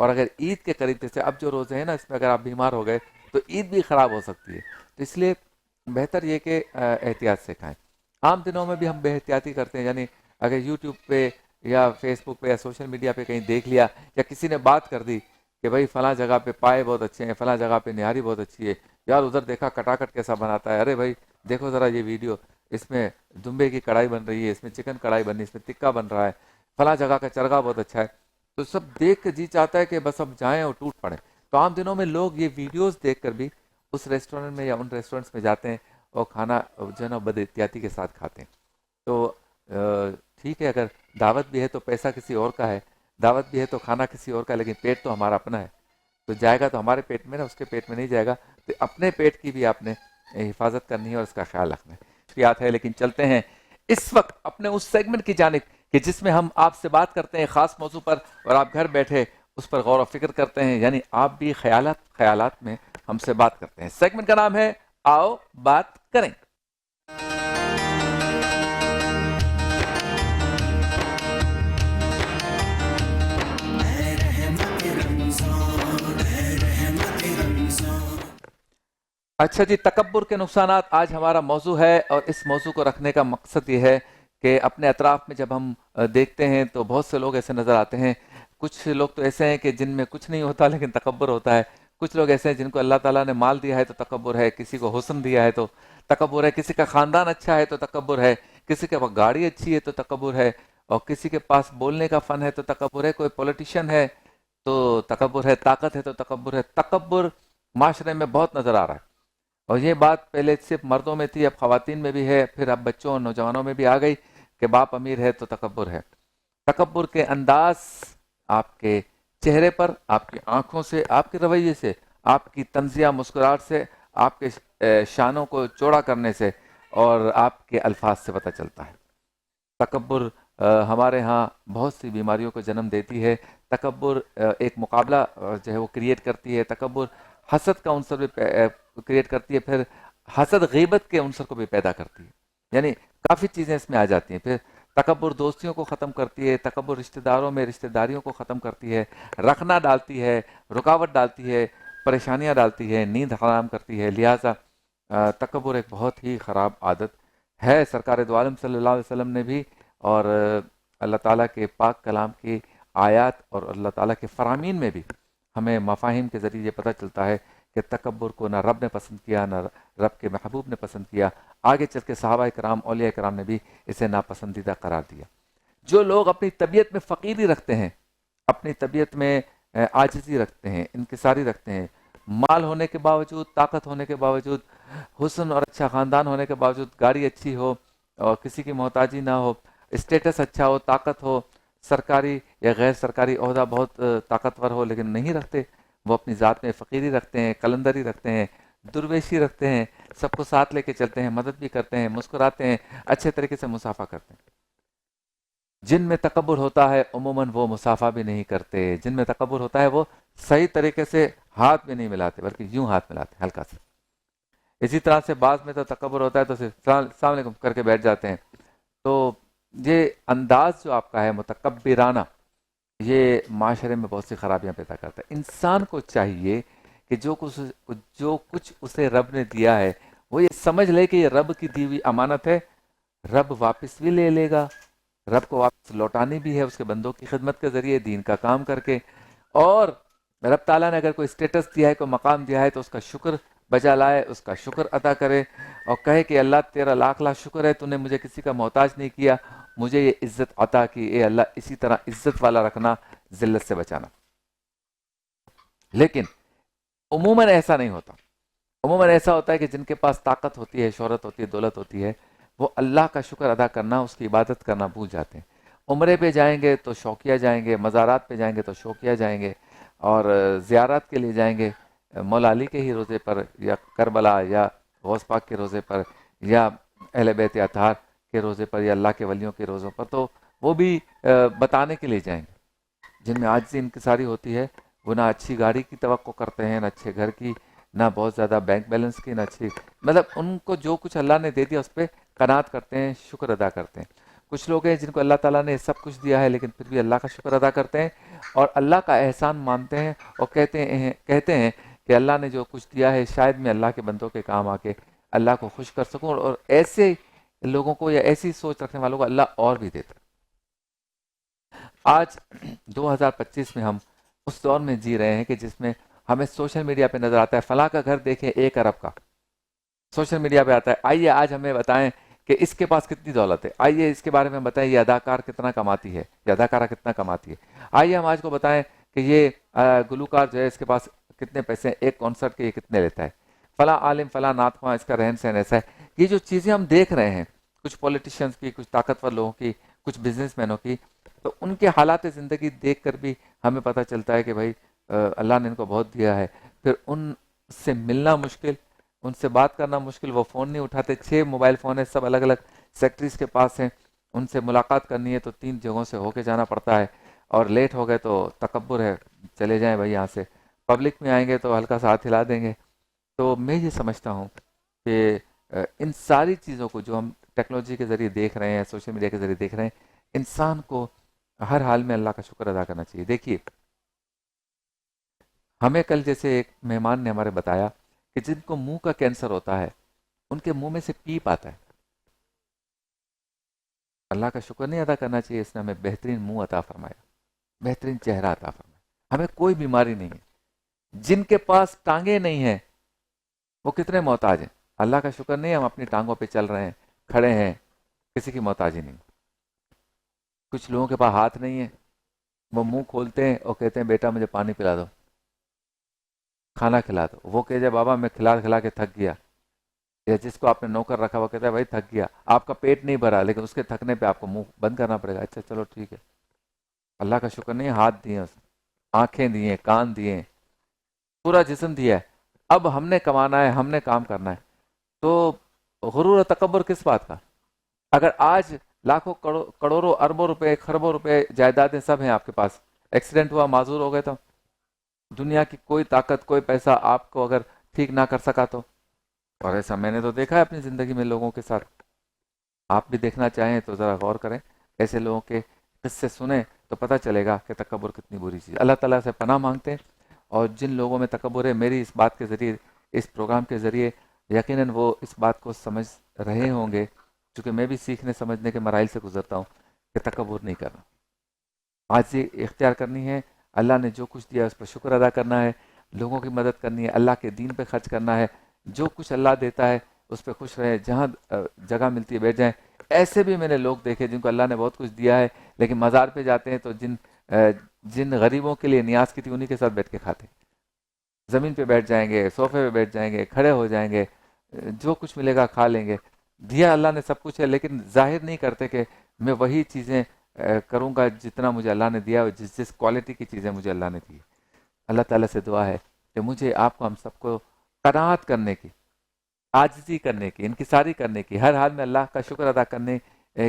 اور اگر عید کے قریب جیسے اب جو روزے ہیں نا، اس میں اگر آپ بیمار ہو گئے تو عید بھی خراب ہو سکتی ہے. تو اس لیے بہتر یہ کہ احتیاط سے کھائیں. عام دنوں میں بھی ہم بے احتیاطی کرتے ہیں، یعنی اگر یوٹیوب پہ یا فیس بک پہ یا سوشل میڈیا پہ کہیں دیکھ لیا یا کسی نے بات کر دی کہ بھائی فلاں جگہ پہ پائے بہت اچھے ہیں، فلاں جگہ پہ نہاری بہت اچھی ہے، یار ادھر دیکھا کٹاکٹ کیسا بناتا ہے، ارے بھائی دیکھو ذرا یہ ویڈیو، اس میں دمبے کی کڑھائی بن رہی ہے، اس میں چکن کڑھائی بن رہی ہے، اس میں ٹکا بن رہا ہے، فلاں جگہ کا چرگا بہت اچھا ہے. تو سب دیکھ کے جی چاہتا ہے کہ بس اب جائیں اور ٹوٹ پڑیں. تو عام دنوں میں لوگ یہ ویڈیوز دیکھ کر بھی اس ریسٹورنٹ میں یا ان ریسٹورنٹس میں جاتے ہیں اور کھانا جو ہے نا بد احتیاطی کے ساتھ کھاتے ہیں. تو ٹھیک ہے، اگر دعوت بھی ہے تو پیسہ کسی اور کا ہے، دعوت بھی ہے تو کھانا کسی اور کا ہے، لیکن پیٹ تو ہمارا اپنا ہے. تو جائے گا تو ہمارے پیٹ میں نا، اس کے پیٹ میں نہیں جائے گا. تو اپنے پیٹ کی بھی آپ نے حفاظت کرنی ہے اور اس کا خیال رکھنا ہے. یاد ہے، لیکن چلتے ہیں اس وقت اپنے اس سیگمنٹ کی جانب کہ جس میں ہم آپ سے بات کرتے ہیں خاص موضوع پر اور آپ گھر بیٹھے اس پر غور و فکر کرتے ہیں، یعنی آپ بھی خیالات میں ہم سے بات کرتے ہیں. سیگمنٹ کا نام ہے آؤ بات کریں. اے رحمت رمضان، اے رحمت رمضان. اچھا جی، تکبر کے نقصانات آج ہمارا موضوع ہے، اور اس موضوع کو رکھنے کا مقصد یہ ہے کہ اپنے اطراف میں جب ہم دیکھتے ہیں تو بہت سے لوگ ایسے نظر آتے ہیں. کچھ لوگ تو ایسے ہیں کہ جن میں کچھ نہیں ہوتا لیکن تکبر ہوتا ہے. کچھ لوگ ایسے ہیں جن کو اللہ تعالیٰ نے مال دیا ہے تو تکبر ہے، کسی کو حسن دیا ہے تو تکبر ہے، کسی کا خاندان اچھا ہے تو تکبر ہے، کسی کے پاس گاڑی اچھی ہے تو تکبر ہے، اور کسی کے پاس بولنے کا فن ہے تو تکبر ہے، کوئی پولیٹیشین ہے تو تکبر ہے، طاقت ہے تو تکبر ہے. تکبر معاشرے میں بہت نظر آ رہا ہے، اور یہ بات پہلے صرف مردوں میں تھی، اب خواتین میں بھی ہے، پھر اب بچوں اور نوجوانوں میں بھی آ گئی کہ باپ امیر ہے تو تکبر ہے. تکبر کے انداز آپ کے چہرے پر، آپ کی آنکھوں سے، آپ کے رویے سے، آپ کی طنزیہ مسکراہٹ سے، آپ کے شانوں کو چوڑا کرنے سے اور آپ کے الفاظ سے پتہ چلتا ہے. تکبر ہمارے ہاں بہت سی بیماریوں کو جنم دیتی ہے. تکبر ایک مقابلہ جو ہے وہ کریٹ کرتی ہے. تکبر حسد کا عنصر بھی کریٹ کرتی ہے، پھر حسد غیبت کے عنصر کو بھی پیدا کرتی ہے، یعنی کافی چیزیں اس میں آ جاتی ہیں. پھر تکبر دوستیوں کو ختم کرتی ہے، تکبر رشتہ داروں میں رشتہ داریوں کو ختم کرتی ہے، رکھنا ڈالتی ہے، رکاوٹ ڈالتی ہے، پریشانیاں ڈالتی ہے، نیند حرام کرتی ہے. لہٰذا تکبر ایک بہت ہی خراب عادت ہے. سرکار دو عالم صلی اللہ علیہ وسلم نے بھی، اور اللہ تعالیٰ کے پاک کلام کی آیات اور اللہ تعالیٰ کے فرامین میں بھی ہمیں مفاہیم کے ذریعے یہ پتہ چلتا ہے کہ تکبر کو نہ رب نے پسند کیا، نہ رب کے محبوب نے پسند کیا. آگے چل کے صحابہ کرام، اولیاء کرام نے بھی اسے ناپسندیدہ قرار دیا. جو لوگ اپنی طبیعت میں فقیری رکھتے ہیں، اپنی طبیعت میں عاجزی رکھتے ہیں، انکساری رکھتے ہیں، مال ہونے کے باوجود، طاقت ہونے کے باوجود، حسن اور اچھا خاندان ہونے کے باوجود، گاڑی اچھی ہو اور کسی کی محتاجی نہ ہو، اسٹیٹس اچھا ہو، طاقت ہو، سرکاری یا غیر سرکاری عہدہ بہت طاقتور ہو لیکن نہیں رکھتے. وہ اپنی ذات میں فقیری رکھتے ہیں، قلندری رکھتے ہیں، درویشی رکھتے ہیں، سب کو ساتھ لے کے چلتے ہیں، مدد بھی کرتے ہیں، مسکراتے ہیں، اچھے طریقے سے مسافہ کرتے ہیں. جن میں تکبر ہوتا ہے عموماً وہ مسافہ بھی نہیں کرتے. جن میں تکبر ہوتا ہے وہ صحیح طریقے سے ہاتھ بھی نہیں ملاتے بلکہ یوں ہاتھ ملاتے ہلکا سے. اسی طرح سے بعض میں تو تکبر ہوتا ہے تو صرف السلام علیکم کر کے بیٹھ جاتے ہیں. تو یہ انداز جو آپ کا ہے متکبرانہ، یہ معاشرے میں بہت سی خرابیاں پیدا کرتا ہے. انسان کو چاہیے کہ جو کچھ اسے رب نے دیا ہے وہ یہ سمجھ لے کہ یہ رب کی دی ہوئی امانت ہے، رب واپس بھی لے لے گا، رب کو واپس لوٹانی بھی ہے اس کے بندوں کی خدمت کے ذریعے، دین کا کام کر کے. اور رب تعالیٰ نے اگر کوئی اسٹیٹس دیا ہے، کوئی مقام دیا ہے تو اس کا شکر بجا لائے، اس کا شکر ادا کرے اور کہے کہ اللہ تیرا لاکھ لاکھ شکر ہے، تو نے مجھے کسی کا محتاج نہیں کیا، مجھے یہ عزت عطا کی، اے اللہ اسی طرح عزت والا رکھنا، ذلت سے بچانا. لیکن عموماً ایسا نہیں ہوتا. عموماً ایسا ہوتا ہے کہ جن کے پاس طاقت ہوتی ہے، شہرت ہوتی ہے، دولت ہوتی ہے، وہ اللہ کا شکر ادا کرنا، اس کی عبادت کرنا بھول جاتے ہیں. عمرے پہ جائیں گے تو شوقیہ جائیں گے، مزارات پہ جائیں گے تو شوقیہ جائیں گے، اور زیارات کے لیے جائیں گے مولا علی کے ہی روزے پر، یا کربلا، یا غوث پاک کے روزے پر، یا اہل بیت اطہار کے روزے پر، یا اللہ کے ولیوں کے روزوں پر، تو وہ بھی بتانے کے لیے جائیں گے. جن میں عاجزی انکساری ہوتی ہے وہ نہ اچھی گاڑی کی توقع کرتے ہیں، نہ اچھے گھر کی، نہ بہت زیادہ بینک بیلنس کی، نہ اچھی، مطلب ان کو جو کچھ اللہ نے دے دیا اس پہ قناعت کرتے ہیں، شکر ادا کرتے ہیں. کچھ لوگ ہیں جن کو اللہ تعالیٰ نے سب کچھ دیا ہے لیکن پھر بھی اللہ کا شکر ادا کرتے ہیں اور اللہ کا احسان مانتے ہیں اور کہتے ہیں کہ اللہ نے جو کچھ دیا ہے شاید میں اللہ کے بندوں کے کام آ کے اللہ کو خوش کر سکوں، اور ایسے لوگوں کو یا ایسی سوچ رکھنے والوں کو اللہ اور بھی دیتا ہے۔ آج 2025 میں ہم اس دور میں جی رہے ہیں کہ جس میں ہمیں سوشل میڈیا پہ نظر آتا ہے فلاں کا گھر دیکھیں 1 ارب کا، سوشل میڈیا پہ آتا ہے۔ آئیے آج ہمیں بتائیں کہ اس کے پاس کتنی دولت ہے، آئیے اس کے بارے میں بتائیں یہ اداکار کتنا کماتی ہے، یہ اداکارہ کتنا کماتی ہے، آئیے ہم آج کو بتائیں کہ یہ گلوکار جو ہے اس کے پاس کتنے پیسے ہیں، ایک کانسرٹ کے یہ کتنے لیتا ہے، فلاں عالم فلاں نعت خواں اس کا رہن سہن ایسا ہے۔ یہ جو چیزیں ہم دیکھ رہے ہیں کچھ پولیٹیشینز کی، کچھ طاقتور لوگوں کی، کچھ بزنس مینوں کی، تو ان کے حالات زندگی دیکھ کر بھی ہمیں پتہ چلتا ہے کہ بھائی اللہ نے ان کو بہت دیا ہے، پھر ان سے ملنا مشکل، ان سے بات کرنا مشکل، وہ فون نہیں اٹھاتے، 6 موبائل فون ہیں، سب الگ الگ سیکٹریز کے پاس ہیں، ان سے ملاقات کرنی ہے تو 3 جگہوں سے ہو کے جانا پڑتا ہے، اور لیٹ ہو گئے تو تکبر ہے، چلے جائیں بھائی یہاں سے، پبلک میں آئیں گے تو ہلکا سا ہاتھ ہلا دیں گے۔ تو میں یہ سمجھتا ہوں کہ ان ساری چیزوں کو جو ہم ٹیکنالوجی کے ذریعے دیکھ رہے ہیں، سوشل میڈیا کے ذریعے دیکھ رہے ہیں، انسان کو ہر حال میں اللہ کا شکر ادا کرنا چاہیے۔ دیکھیے ہمیں کل جیسے ایک مہمان نے ہمارے بتایا کہ جن کو منہ کا کینسر ہوتا ہے ان کے منہ میں سے پیپ آتا ہے، اللہ کا شکر نہیں ادا کرنا چاہیے، اس نے ہمیں بہترین منہ عطا فرمایا، بہترین چہرہ عطا فرمایا، ہمیں کوئی بیماری نہیں ہے۔ جن کے پاس ٹانگیں نہیں ہیں وہ کتنے محتاج ہیں، اللہ کا شکر نہیں ہم اپنی ٹانگوں پہ چل رہے ہیں، کھڑے ہیں، کسی کی محتاجی نہیں۔ کچھ لوگوں کے پاس ہاتھ نہیں ہے، وہ منہ کھولتے ہیں اور کہتے ہیں بیٹا مجھے پانی پلا دو، کھانا کھلا دو، وہ کہے جائے بابا میں کھلا کھلا کے تھک گیا، یا جس کو آپ نے نوکر رکھا وہ کہتا ہے بھائی تھک گیا، آپ کا پیٹ نہیں بھرا لیکن اس کے تھکنے پہ آپ کو منہ بند کرنا پڑے گا، اچھا چلو ٹھیک ہے۔ اللہ کا شکر نہیں ہاتھ دیے، آنکھیں دیے، کان دیے، پورا جسم دیا ہے، اب ہم نے کمانا ہے، ہم نے کام کرنا ہے، تو غرور و تکبر کس بات کا؟ اگر آج لاکھوں کروڑوں اربوں روپے خربوں روپے جائیدادیں سب ہیں آپ کے پاس، ایکسیڈنٹ ہوا معذور ہو گئے تو دنیا کی کوئی طاقت کوئی پیسہ آپ کو اگر ٹھیک نہ کر سکا تو، اور ایسا میں نے تو دیکھا ہے اپنی زندگی میں لوگوں کے ساتھ، آپ بھی دیکھنا چاہیں تو ذرا غور کریں، ایسے لوگوں کے قصے سنیں تو پتہ چلے گا کہ تکبر کتنی بری چیز ہے۔ اللہ تعالیٰ سے پناہ مانگتے ہیں، اور جن لوگوں میں تکبر ہے میری اس بات کے ذریعے، اس پروگرام کے ذریعے یقیناً وہ اس بات کو سمجھ رہے ہوں گے، چونکہ میں بھی سیکھنے سمجھنے کے مراحل سے گزرتا ہوں کہ تکبر نہیں کرنا، عاجزی اختیار کرنی ہے، اللہ نے جو کچھ دیا اس پر شکر ادا کرنا ہے، لوگوں کی مدد کرنی ہے، اللہ کے دین پہ خرچ کرنا ہے، جو کچھ اللہ دیتا ہے اس پہ خوش رہیں، جہاں جگہ ملتی ہے بیٹھ جائیں۔ ایسے بھی میں نے لوگ دیکھے جن کو اللہ نے بہت کچھ دیا ہے لیکن مزار پہ جاتے ہیں تو جن غریبوں کے لیے نیاز کی تھی انہی کے ساتھ بیٹھ کے کھاتے، زمین پہ بیٹھ جائیں گے، صوفے پہ بیٹھ جائیں گے، کھڑے ہو جائیں گے، جو کچھ ملے گا کھا لیں گے، دیا اللہ نے سب کچھ ہے لیکن ظاہر نہیں کرتے کہ میں وہی چیزیں کروں گا جتنا مجھے اللہ نے دیا، جس کوالٹی کی چیزیں مجھے اللہ نے دی۔ اللہ تعالیٰ سے دعا ہے کہ مجھے آپ کو ہم سب کو قناعت کرنے کی، عاجزی کرنے کی، انکساری کرنے کی، ہر حال میں اللہ کا شکر ادا کرنے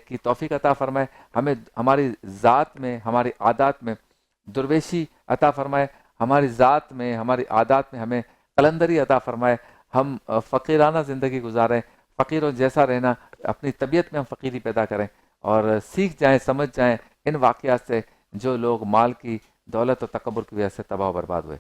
کی توفیق عطا فرمائے، ہمیں ہماری ذات میں ہماری عادات میں درویشی عطا فرمائے، ہماری ذات میں ہماری عادات میں ہمیں قلندری عطا فرمائے، ہم فقیرانہ زندگی گزاریں، فقیروں جیسا رہنا، اپنی طبیعت میں ہم فقیری پیدا کریں اور سیکھ جائیں، سمجھ جائیں ان واقعات سے جو لوگ مال کی دولت اور تکبر کی وجہ سے تباہ و برباد ہوئے۔